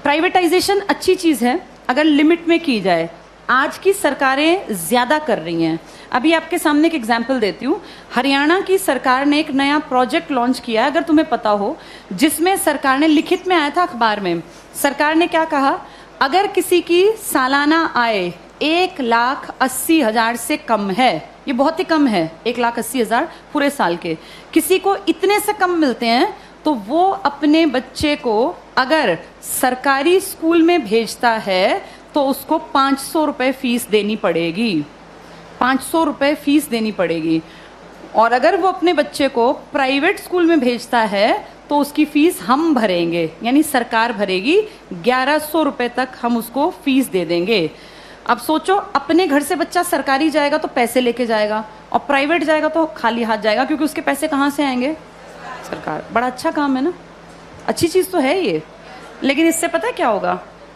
Privatisation अच्छी चीज़ है अगर लिमिट में की जाए। आज की सरकारें ज़्यादा कर रही हैं। अभी आपके सामने एक एग्जाम्पल देती हूँ। हरियाणा की सरकार ने एक नया प्रोजेक्ट लॉन्च किया, अगर तुम्हें पता हो, जिसमें सरकार ने, लिखित में आया था अखबार में, सरकार ने क्या कहा, अगर किसी की सालाना आय 1,80,000 से कम है, ये बहुत ही कम है, 1,80,000 पूरे साल के, किसी को इतने से कम मिलते हैं तो वो अपने बच्चे को अगर सरकारी स्कूल में भेजता है तो उसको 500 रुपये फीस देनी पड़ेगी। 500 रुपये फीस देनी पड़ेगी। और अगर वो अपने बच्चे को प्राइवेट स्कूल में भेजता है तो उसकी फीस हम भरेंगे, यानी सरकार भरेगी। 1,100 रुपये तक हम उसको फीस दे देंगे। अब सोचो, अपने घर से बच्चा सरकारी जाएगा तो पैसे लेके जाएगा और प्राइवेट जाएगा तो खाली हाथ जाएगा, क्योंकि उसके पैसे कहाँ से आएंगे? सरकार। बड़ा अच्छा काम है ना, अच्छी चीज़ तो है ये। लेकिन इससे पता है क्या होगा?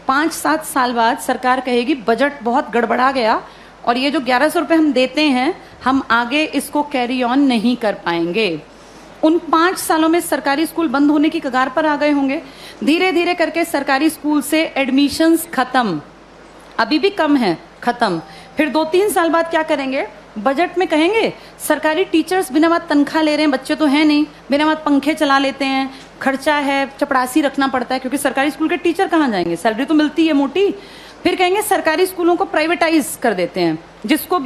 5-7 साल बाद सरकार कहेगी बजट बहुत गड़बड़ा गया और ये जो 1,100 रुपये हम देते हैं, हम आगे इसको कैरी ऑन नहीं कर पाएंगे। उन 5 सालों में सरकारी स्कूल बंद होने की कगार पर आ गए होंगे। धीरे धीरे करके सरकारी स्कूल से एडमिशन्स खत्म, अभी भी कम है, खत्म। फिर 2-3 साल बाद क्या करेंगे? बजट में कहेंगे सरकारी टीचर्स बिना बात तनख्वाह ले रहे हैं, बच्चे तो हैं नहीं, बिना बात पंखे चला लेते हैं, खर्चा है, चपरासी रखना पड़ता है, क्योंकि सरकारी स्कूल के टीचर कहाँ जाएंगे, सैलरी तो मिलती है मोटी। फिर कहेंगे सरकारी स्कूलों को प्राइवेटाइज कर देते हैं, जिसको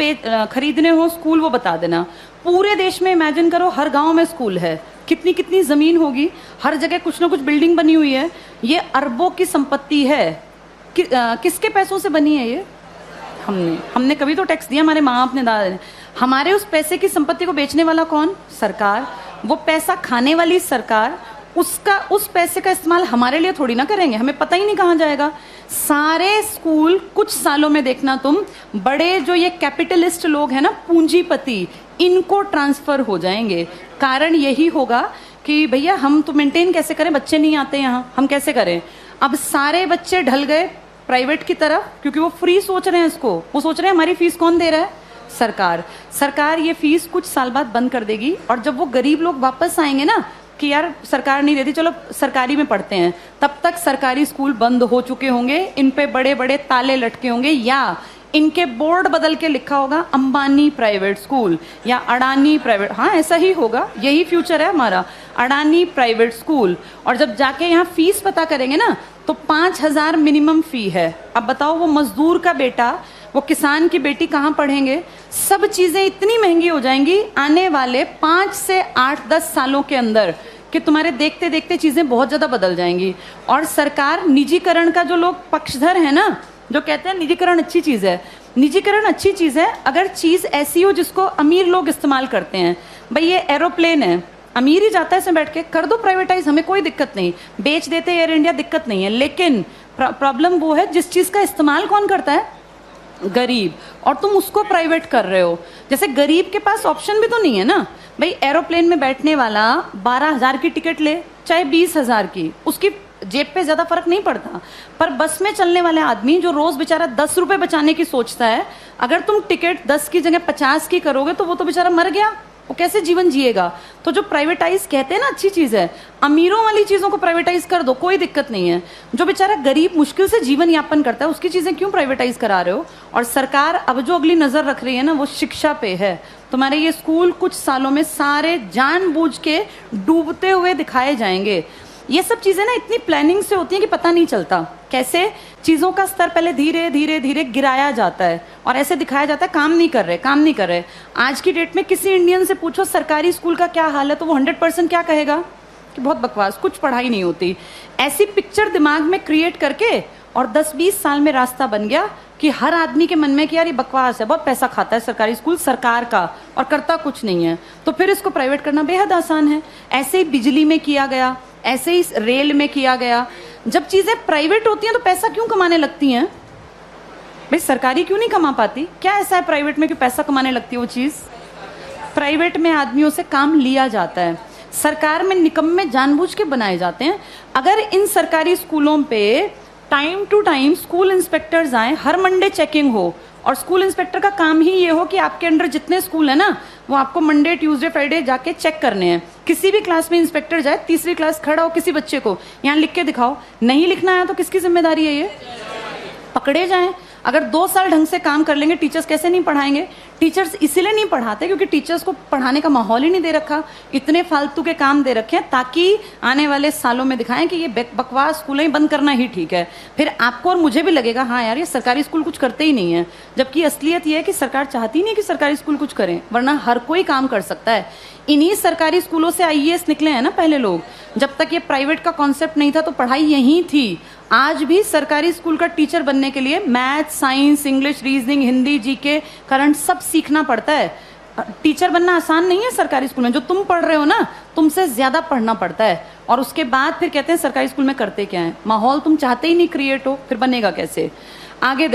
खरीदने हो स्कूल वो बता देना। पूरे देश में इमेजिन करो, हर गांव में स्कूल है, कितनी कितनी ज़मीन होगी, हर जगह कुछ ना कुछ बिल्डिंग बनी हुई है। ये अरबों की संपत्ति है। किसके पैसों से बनी है ये? हमने कभी तो टैक्स दिया, हमारे माँ बाप ने, दादा ने। हमारे उस पैसे की संपत्ति को बेचने वाला कौन? सरकार। वो पैसा खाने वाली सरकार। उस पैसे का इस्तेमाल हमारे लिए थोड़ी ना करेंगे, हमें पता ही नहीं कहाँ जाएगा। सारे स्कूल कुछ सालों में देखना तुम, बड़े जो ये कैपिटलिस्ट लोग हैं ना, पूंजीपति, इनको ट्रांसफर हो जाएंगे। कारण यही होगा कि भैया हम तो मेंटेन कैसे करें, बच्चे नहीं आते यहाँ, हम कैसे करें? अब सारे बच्चे ढल गए प्राइवेट की तरफ, क्योंकि वो फ्री सोच रहे हैं इसको। वो सोच रहे हैं हमारी फीस कौन दे रहा है? सरकार। सरकार ये फीस कुछ साल बाद बंद कर देगी, और जब वो गरीब लोग वापस आएंगे ना कि यार सरकार नहीं देती, चलो सरकारी में पढ़ते हैं, तब तक सरकारी स्कूल बंद हो चुके होंगे, इन पे बड़े बड़े ताले लटके होंगे, या इनके बोर्ड बदल के लिखा होगा अंबानी प्राइवेट स्कूल या अडानी प्राइवेट। हाँ, ऐसा ही होगा, यही फ्यूचर है हमारा, अडानी प्राइवेट स्कूल। और जब जाके यहाँ फीस पता करेंगे ना तो 5,000 मिनिमम फी है। अब बताओ, वो मजदूर का बेटा, वो किसान की बेटी कहाँ पढ़ेंगे? सब चीज़ें इतनी महंगी हो जाएंगी आने वाले 5 से 8-10 सालों के अंदर कि तुम्हारे देखते देखते चीज़ें बहुत ज़्यादा बदल जाएंगी। और सरकार, निजीकरण का जो लोग पक्षधर है ना, जो कहते हैं निजीकरण अच्छी चीज़ है, निजीकरण अच्छी चीज़ है अगर चीज़ ऐसी हो जिसको अमीर लोग इस्तेमाल करते हैं। भाई ये एरोप्लेन है, अमीर ही जाता है इसमें बैठ के, कर दो प्राइवेटाइज, हमें कोई दिक्कत नहीं, बेच देते एयर इंडिया, दिक्कत नहीं है। लेकिन प्रॉब्लम वो है जिस चीज़ का इस्तेमाल कौन करता है? गरीब। और तुम उसको प्राइवेट कर रहे हो। जैसे गरीब के पास ऑप्शन भी तो नहीं है ना भाई। एरोप्लेन में बैठने वाला 12,000 की टिकट ले, चाहे 20,000 की, उसकी जेब पे ज्यादा फर्क नहीं पड़ता। पर बस में चलने वाले आदमी जो रोज बेचारा 10 रुपए बचाने की सोचता है, अगर तुम टिकट 10 की जगह 50 की करोगे तो वो तो बेचारा मर गया, वो कैसे जीवन जिएगा? तो जो प्राइवेटाइज कहते हैं ना अच्छी चीज है, अमीरों वाली चीजों को प्राइवेटाइज कर दो, कोई दिक्कत नहीं है। जो बेचारा गरीब मुश्किल से जीवन यापन करता है उसकी चीजें क्यों प्राइवेटाइज करा रहे हो? और सरकार अब जो अगली नजर रख रही है ना, वो शिक्षा पे है। तुम्हारे ये स्कूल कुछ सालों में सारे जानबूझ के डूबते हुए दिखाए जाएंगे। ये सब चीजें ना इतनी प्लानिंग से होती हैं कि पता नहीं चलता कैसे चीजों का स्तर पहले धीरे धीरे धीरे गिराया जाता है और ऐसे दिखाया जाता है काम नहीं कर रहे, काम नहीं कर रहे। आज की डेट में किसी इंडियन से पूछो सरकारी स्कूल का क्या हाल है तो वो 100% क्या कहेगा कि बहुत बकवास, कुछ पढ़ाई नहीं होती। ऐसी पिक्चर दिमाग में क्रिएट करके और 10-20 साल में रास्ता बन गया कि हर आदमी के मन में कि यार ये बकवास है, बहुत पैसा खाता है सरकारी स्कूल सरकार का और करता कुछ नहीं है, तो फिर इसको प्राइवेट करना बेहद आसान है। ऐसे ही बिजली में किया गया, ऐसे ही रेल में किया गया। जब चीजें प्राइवेट होती हैं तो पैसा क्यों कमाने लगती हैं भाई? सरकारी क्यों नहीं कमा पाती? क्या ऐसा है प्राइवेट में कि पैसा कमाने लगती है वो चीज? प्राइवेट में आदमियों से काम लिया जाता है, सरकार में निकम्मे जानबूझ के बनाए जाते हैं। अगर इन सरकारी स्कूलों पे time to time school inspectors आए, हर मंडे चेकिंग हो, और स्कूल इंस्पेक्टर का काम ही ये हो कि आपके अंडर जितने स्कूल है ना वो आपको मंडे ट्यूसडे फ्राइडे जाके चेक करने हैं किसी भी क्लास में इंस्पेक्टर जाए, तीसरी क्लास खड़ा हो, किसी बच्चे को यहाँ लिख के दिखाओ, नहीं लिखना आया तो किसकी जिम्मेदारी है? ये पकड़े जाएं। अगर 2 साल ढंग से काम कर लेंगे, टीचर्स कैसे नहीं पढ़ाएंगे? टीचर्स इसलिए नहीं पढ़ाते क्योंकि टीचर्स को पढ़ाने का माहौल ही नहीं दे रखा, इतने फालतू के काम दे रखे हैं ताकि आने वाले सालों में दिखाएं कि ये बकवास स्कूल ही बंद करना ही ठीक है। फिर आपको और मुझे भी लगेगा हाँ यार ये सरकारी स्कूल कुछ करते ही नहीं है, जबकि असलियत ये है कि सरकार चाहती नहीं कि सरकारी स्कूल कुछ करें, वरना हर कोई काम कर सकता है। इन्हीं सरकारी स्कूलों से आईएएस निकले हैं ना पहले लोग। जब तक ये प्राइवेट का कॉन्सेप्ट नहीं था तो पढ़ाई यहीं थी। आज भी सरकारी स्कूल का टीचर बनने के लिए math, science, English, reasoning, Hindi, GK, current सब सीखना पड़ता है। टीचर बनना आसान नहीं है सरकारी स्कूल में। जो तुम पढ़ रहे हो ना, तुमसे ज्यादा पढ़ना पड़ता है। और उसके बाद फिर कहते हैं सरकारी स्कूल में करते क्या है। माहौल तुम चाहते ही नहीं क्रिएट हो, फिर बनेगा कैसे? आगे